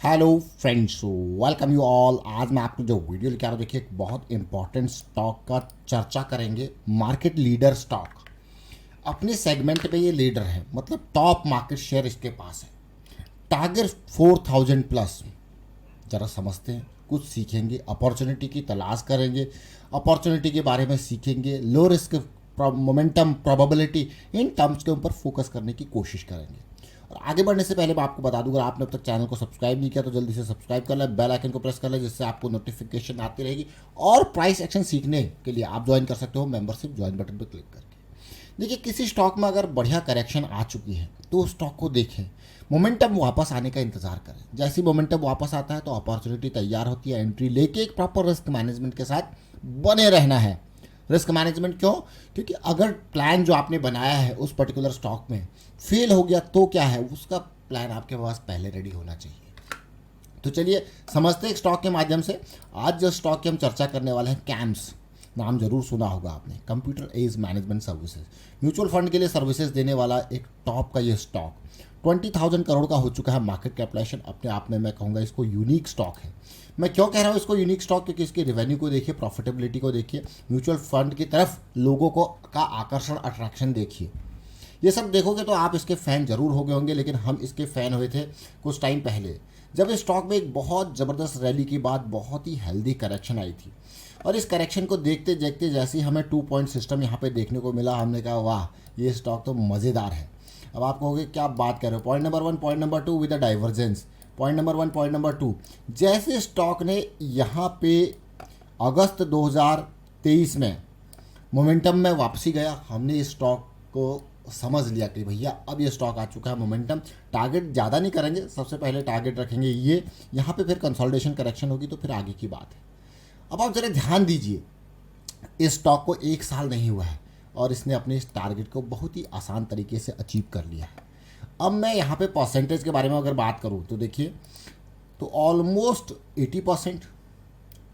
Hello friends, welcome you all. आज मैं आपको जो वीडियो लेके आ रहा हूँ, देखिए एक बहुत इंपॉर्टेंट स्टॉक का चर्चा करेंगे। मार्केट लीडर स्टॉक, अपने सेगमेंट में ये लीडर है, मतलब टॉप मार्केट शेयर इसके पास है। Target 4000 plus. ज़रा समझते हैं, कुछ सीखेंगे, अपॉर्चुनिटी की तलाश करेंगे, अपॉर्चुनिटी के बारे में सीखेंगे, low risk momentum probability in terms के ऊपर फोकस करने की कोशिश करेंगे। और आगे बढ़ने से पहले मैं आपको बता दूं, अगर आपने अब तक चैनल को सब्सक्राइब नहीं किया तो जल्दी से सब्सक्राइब कर लें, बेल आइकन को प्रेस कर लें, जिससे आपको नोटिफिकेशन आती रहेगी। और प्राइस एक्शन सीखने के लिए आप ज्वाइन कर सकते हो मेंबरशिप ज्वाइन बटन पर क्लिक करके। देखिए, किसी स्टॉक में अगर बढ़िया करेक्शन आ चुकी है तो उस स्टॉक को देखें, मोमेंटम वापस आने का इंतजार करें। जैसे मोमेंटम वापस आता है तो अपॉर्चुनिटी तैयार होती है, एंट्री लेके एक प्रॉपर रिस्क मैनेजमेंट के साथ बने रहना है। रिस्क मैनेजमेंट क्यों? क्योंकि अगर प्लान जो आपने बनाया है उस पर्टिकुलर स्टॉक में फेल हो गया तो क्या है, उसका प्लान आपके पास पहले रेडी होना चाहिए। तो चलिए समझते हैं स्टॉक के माध्यम से। आज जो स्टॉक की हम चर्चा करने वाले हैं, कैम्स, नाम जरूर सुना होगा आपने, computer age management services. Mutual fund के लिए सर्विसेज देने वाला एक टॉप का ये स्टॉक 20,000 करोड़ का हो चुका है मार्केट कैपिटलाइजेशन। अपने आप में मैं कहूँगा इसको यूनिक स्टॉक है। मैं क्यों कह रहा हूँ इसको यूनिक स्टॉक? क्योंकि इसके रेवेन्यू को देखिए, प्रॉफिटेबिलिटी को देखिए, म्यूचुअल फंड की तरफ लोगों को का आकर्षण, अट्रैक्शन देखिए। ये सब देखोगे तो आप इसके फ़ैन जरूर हो गए होंगे, लेकिन हम इसके फ़ैन हुए थे कुछ टाइम पहले, जब इस स्टॉक में एक बहुत ज़बरदस्त रैली के बाद बहुत ही हेल्दी करेक्शन आई थी। और इस करेक्शन को देखते देखते जैसे ही हमें 2 पॉइंट सिस्टम यहाँ पे देखने को मिला, हमने कहा वाह, ये स्टॉक तो मज़ेदार है। अब आप कहोगे क्या बात कर रहे हो, point number 1, point number 2 with the divergence. Point number 1, point number 2, जैसे स्टॉक ने यहाँ पे अगस्त 2023 में मोमेंटम में वापसी गया, हमने इस स्टॉक को समझ लिया कि भैया अब ये स्टॉक आ चुका है मोमेंटम। टारगेट ज़्यादा नहीं करेंगे, सबसे पहले टारगेट रखेंगे ये, यहाँ पे फिर कंसोलिडेशन करेक्शन होगी तो फिर आगे की बात है। अब आप ज़रा ध्यान दीजिए, इस स्टॉक को 1 साल नहीं हुआ है और इसने अपने इस टारगेट को बहुत ही आसान तरीके से अचीव कर लिया है। अब मैं यहाँ पे परसेंटेज के बारे में अगर बात करूँ तो देखिए, तो ऑलमोस्ट 80%।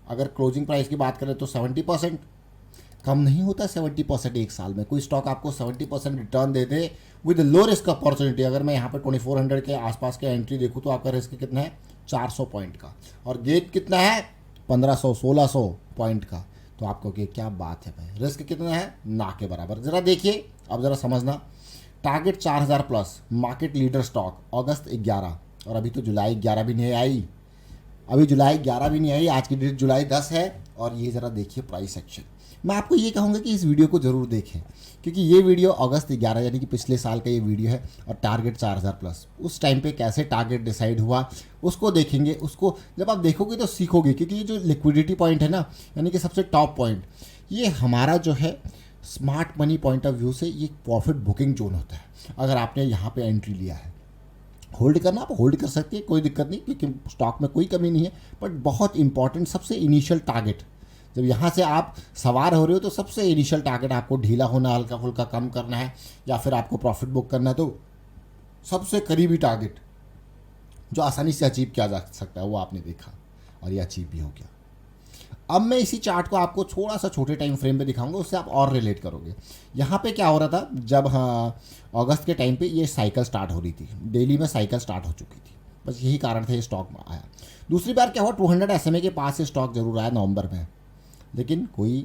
अगर क्लोजिंग प्राइस की बात करें तो 70%। कम नहीं होता 70% एक साल में। कोई स्टॉक आपको 70% return they they with low risk opportunity. अगर मैं यहाँ पे 2400 के आसपास के एंट्री देखूँ तो आपका रिस्क कितना है, 400 पॉइंट का, और गेट कितना है, 1500-1600 पॉइंट का। तो आपको कि क्या बात है भाई, रिस्क कितना है, ना के बराबर। ज़रा देखिए, अब ज़रा समझना, target 4000 plus, market leader stock, अगस्त 11, और अभी तो जुलाई 11 भी नहीं आई, अभी जुलाई 11 भी नहीं आई, आज की डेट जुलाई 10 है। और ये ज़रा देखिए प्राइस एक्शन। मैं आपको ये कहूँगा कि इस वीडियो को ज़रूर देखें, क्योंकि ये वीडियो अगस्त 11 यानी कि पिछले साल का ये वीडियो है, और टारगेट 4000 प्लस। उस टाइम पे कैसे टारगेट डिसाइड हुआ उसको देखेंगे। उसको जब आप देखोगे तो सीखोगे, क्योंकि ये जो लिक्विडिटी पॉइंट है ना, यानी कि सबसे टॉप पॉइंट, ये हमारा जो है smart money point of view से ये प्रॉफिट बुकिंग जोन होता है। अगर आपने यहाँ पे एंट्री लिया है, होल्ड करना, आप होल्ड कर सकते हैं, कोई दिक्कत नहीं, क्योंकि स्टॉक में कोई कमी नहीं है। बट बहुत इंपॉर्टेंट, सबसे इनिशियल टारगेट, जब यहाँ से आप सवार हो रहे हो तो सबसे इनिशियल टारगेट आपको ढीला होना, हल्का फुल्का कम करना है, या फिर आपको प्रॉफिट बुक करना है, तो सबसे करीबी टारगेट जो आसानी से अचीव किया जा सकता है वो आपने देखा, और ये अचीव भी हो गया। अब मैं इसी चार्ट को आपको थोड़ा सा छोटे टाइम फ्रेम पे दिखाऊंगा, उससे आप और रिलेट करोगे। यहाँ पे क्या हो रहा था, जब अगस्त के टाइम पे ये साइकिल स्टार्ट हो रही थी, डेली में साइकिल स्टार्ट हो चुकी थी, बस यही कारण था ये स्टॉक में आया। दूसरी बार क्या हुआ, 200 SMA के पास ये स्टॉक जरूर आया नवंबर में, लेकिन कोई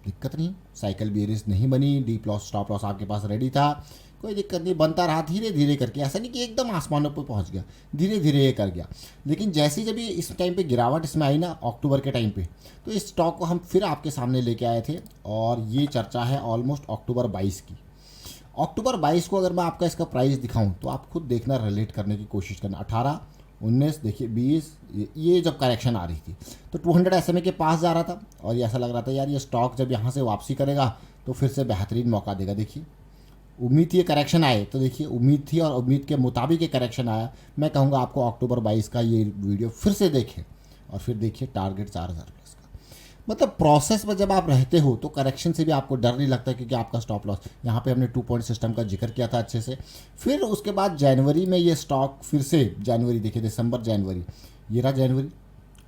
दिक्कत नहीं, साइकिल बेरिस नहीं बनी, डीप लॉस स्टॉप लॉस आपके पास रेडी था, कोई दिक्कत नहीं, बनता रहा धीरे धीरे करके। ऐसा नहीं कि एकदम आसमानों पर पहुंच गया, धीरे धीरे ये कर गया। लेकिन जैसे जब ये इस टाइम पे गिरावट इसमें आई ना, अक्टूबर के टाइम पे, तो इस स्टॉक को हम फिर आपके सामने लेके आए थे, और ये चर्चा है ऑलमोस्ट अक्टूबर 22 की। अक्टूबर 22 को अगर मैं आपका इसका प्राइस दिखाऊँ तो आप खुद देखना, रिलेट करने की कोशिश करना। 18, 19, देखिए 20, ये जब करेक्शन आ रही थी तो 200 SMA के पास जा रहा था, और ये ऐसा लग रहा था यार ये स्टॉक जब यहाँ से वापसी करेगा तो फिर से बेहतरीन मौका देगा। देखिए उम्मीद थी ये करेक्शन आए, तो देखिए उम्मीद थी और उम्मीद के मुताबिक ये करेक्शन आया। मैं कहूँगा आपको अक्टूबर 22 का ये वीडियो फिर से देखें, और फिर देखिए टारगेट 4000 प्लस का। मतलब प्रोसेस में जब आप रहते हो तो करेक्शन से भी आपको डर नहीं लगता, क्योंकि आपका स्टॉप लॉस, यहाँ पे हमने 2 पॉइंट सिस्टम का जिक्र किया था अच्छे से। फिर उसके बाद जनवरी में ये स्टॉक फिर से, जनवरी देखिए, दिसंबर, जनवरी, ये रहा जनवरी।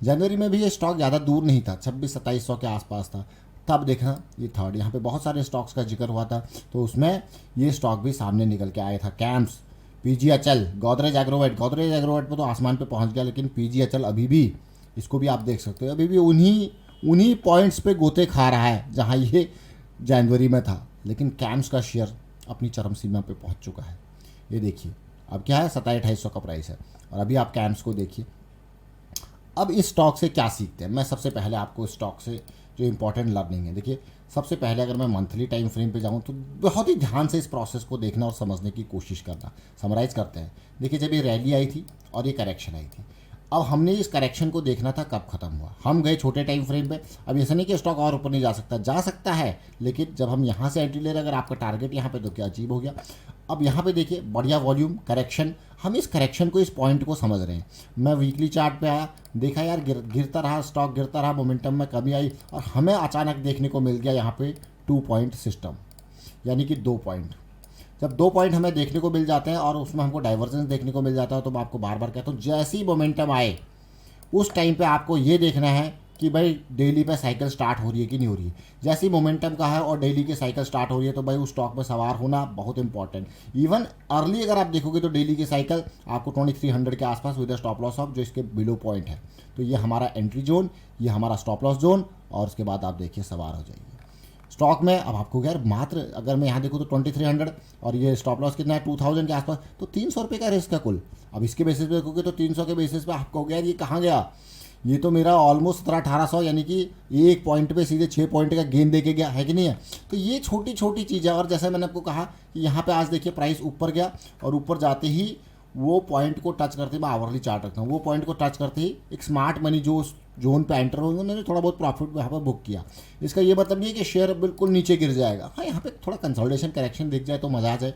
जनवरी में भी ये स्टॉक ज़्यादा दूर नहीं था, 2600-2700 के आसपास था। तब देखना ये थर्ड, यहाँ पे बहुत सारे स्टॉक्स का जिक्र हुआ था, तो उसमें ये स्टॉक भी सामने निकल के आया था। कैम्स पीजीएचएल, गोदरेज एग्रोवेट पे तो आसमान पे पहुंच गया, लेकिन पीजीएचएल अभी भी, इसको भी आप देख सकते हो, अभी भी उन्हीं पॉइंट्स पे गोते खा रहा है जहां ये जनवरी में था। लेकिन कैम्स का शेयर अपनी चरम सीमा पे पहुंच चुका है। ये देखिए अब क्या है, 27-2800 का प्राइस है। और अभी आप कैम्स को देखिए। अब इस स्टॉक से क्या सीखते हैं, मैं सबसे पहले आपको स्टॉक से जो इंपॉर्टेंट लर्निंग है, देखिए सबसे पहले अगर मैं मंथली टाइम फ्रेम पे जाऊं तो बहुत ही ध्यान से इस प्रोसेस को देखना और समझने की कोशिश करना। समराइज करते हैं। देखिए जब ये रैली आई थी और ये करेक्शन आई थी, अब हमने इस करेक्शन को देखना था कब खत्म हुआ। हम गए छोटे टाइम फ्रेम पे। अब ऐसा नहीं कि स्टॉक और ऊपर नहीं जा सकता है, लेकिन जब हम यहाँ से एंट्री ले रहे, अगर आपका टारगेट यहाँ पे, तो क्या अचीव हो गया। अब यहाँ पे देखिए बढ़िया वॉल्यूम करेक्शन, हम इस करेक्शन को, इस पॉइंट को समझ रहे हैं। मैं वीकली चार्ट पे आया, देखा यार गिरता रहा स्टॉक, गिरता रहा, मोमेंटम में कमी आई और हमें अचानक देखने को मिल गया यहाँ पे 2 पॉइंट सिस्टम, यानी कि 2 पॉइंट। जब 2 पॉइंट हमें देखने को मिल जाते हैं और उसमें हमको डाइवर्जेंस देखने को मिल जाता है, तो मैं आपको बार बार कहता हूँ जैसे ही मोमेंटम आए उस टाइम पे आपको ये देखना है कि भाई डेली पे साइकिल स्टार्ट हो रही है कि नहीं हो रही है। जैसे ही मोमेंटम का है और डेली की साइकिल स्टार्ट हो रही है, तो भाई उस स्टॉक में सवार होना बहुत इंपॉर्टेंट। इवन अर्ली अगर आप देखोगे तो डेली की साइकिल आपको 2300 के आसपास विद स्टॉप लॉस ऑफ जो इसके बिलो पॉइंट है। तो ये हमारा एंट्री जोन, ये हमारा स्टॉप लॉस जोन, और उसके बाद आप देखिए सवार हो जाइए स्टॉक में। अब आपको यार मात्र अगर मैं यहाँ देखूँ तो 2300 और ये स्टॉप लॉस कितना है 2000 के आसपास, तो 300 रुपये का रिस्क है कुल। अब इसके बेसिस पे देखोगे तो 300 के बेसिस पे आपको हो गया ये कहाँ गया, ये तो मेरा ऑलमोस्ट 1700-1800, यानी कि एक पॉइंट पे सीधे 6 पॉइंट का गेन दे के गया है कि नहीं है। तो ये छोटी छोटी चीज़ है। और जैसे मैंने आपको कहा कि यहाँ पे आज देखिए प्राइस ऊपर गया और ऊपर जाते ही वो पॉइंट को टच करते, मैं आवरली चार्ट रखता हूँ, वो पॉइंट को टच करते ही एक स्मार्ट मनी जो उस जोन पे एंटर होंगे उन्होंने थोड़ा बहुत प्रॉफिट यहाँ पर बुक किया। इसका ये मतलब नहीं है कि शेयर बिल्कुल नीचे गिर जाएगा। हाँ, यहाँ पे थोड़ा कंसोलिडेशन करेक्शन दिख जाए तो मजा आ जाए,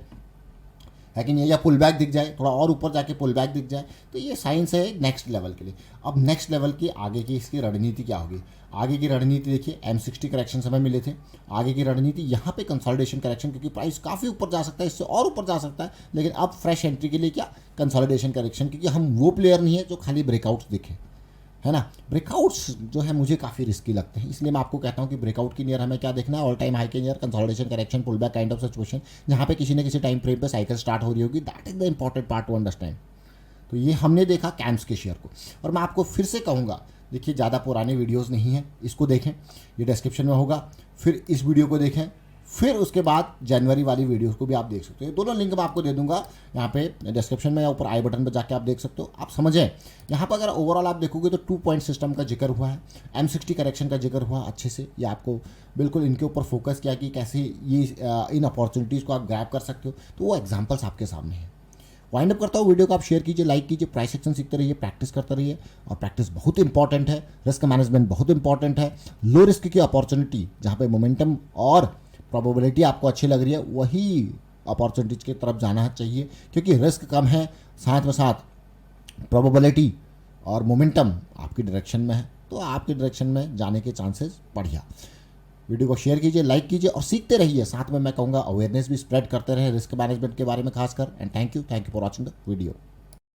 है कि नहीं, या पुल बैक दिख जाए, थोड़ा और ऊपर जाके पुल बैक दिख जाए, तो ये साइंस है नेक्स्ट लेवल के लिए। अब नेक्स्ट लेवल की आगे की इसकी रणनीति क्या होगी। आगे की रणनीति देखिए, M60 करेक्शन समय मिले थे, आगे की रणनीति यहाँ पे कंसोलिडेशन करेक्शन, क्योंकि प्राइस काफ़ी ऊपर जा सकता है, इससे और ऊपर जा सकता है, लेकिन अब फ्रेश एंट्री के लिए क्या कंसोलिडेशन करेक्शन, क्योंकि हम वो प्लेयर नहीं है जो खाली ब्रेकआउट्स दिखे, है ना। ब्रेकआउट्स जो है मुझे काफ़ी रिस्की लगते हैं, इसलिए मैं आपको कहता हूँ कि ब्रेकआउट की नियर हमें क्या देखना है, ऑल टाइम हाई के near consolidation correction pull back kind of situation, जहाँ पे किसी न किसी टाइम फ्रेम पे साइकिल स्टार्ट हो रही होगी। That is the important part to understand. तो ये हमने देखा कैम्स के शेयर को। और मैं आपको फिर से कहूँगा, देखिए ज़्यादा पुराने वीडियोज़ नहीं हैं, इसको देखें, ये डिस्क्रिप्शन में होगा, फिर इस वीडियो को देखें, फिर उसके बाद जनवरी वाली वीडियोस को भी आप देख सकते हो। दोनों लिंक मैं आपको दे दूंगा यहाँ पे डिस्क्रिप्शन में या ऊपर आई बटन पर जाके आप देख सकते हो। आप समझें, यहाँ पर अगर ओवरऑल आप देखोगे तो 2 पॉइंट सिस्टम का जिक्र हुआ है, M60 करेक्शन का जिक्र हुआ अच्छे से। ये आपको बिल्कुल इनके ऊपर फोकस किया कि कैसे ये इन अपॉर्चुनिटीज़ को आप ग्रैब कर सकते हो, तो वो एग्जाम्पल्स आपके सामने हैं। वाइंड अप करता हूँ, वीडियो को आप शेयर कीजिए, लाइक कीजिए, प्राइस एक्शन सीखते रहिए, प्रैक्टिस करते रहिए। और प्रैक्टिस बहुत इंपॉर्टेंट है, रिस्क मैनेजमेंट बहुत इंपॉर्टेंट है। लो रिस्क की अपॉर्चुनिटी जहाँ पे मोमेंटम और प्रोबेबिलिटी आपको अच्छी लग रही है, वही अपॉर्चुनिटीज़ की तरफ जाना चाहिए, क्योंकि रिस्क कम है, साथ में साथ प्रोबेबिलिटी और मोमेंटम आपकी डायरेक्शन में है, तो आपकी डायरेक्शन में जाने के चांसेस बढ़िया। वीडियो को शेयर कीजिए, लाइक कीजिए और सीखते रहिए। साथ में मैं कहूँगा अवेयरनेस भी स्प्रेड करते रहे रिस्क मैनेजमेंट के बारे में खासकर। And thank you for watching the video.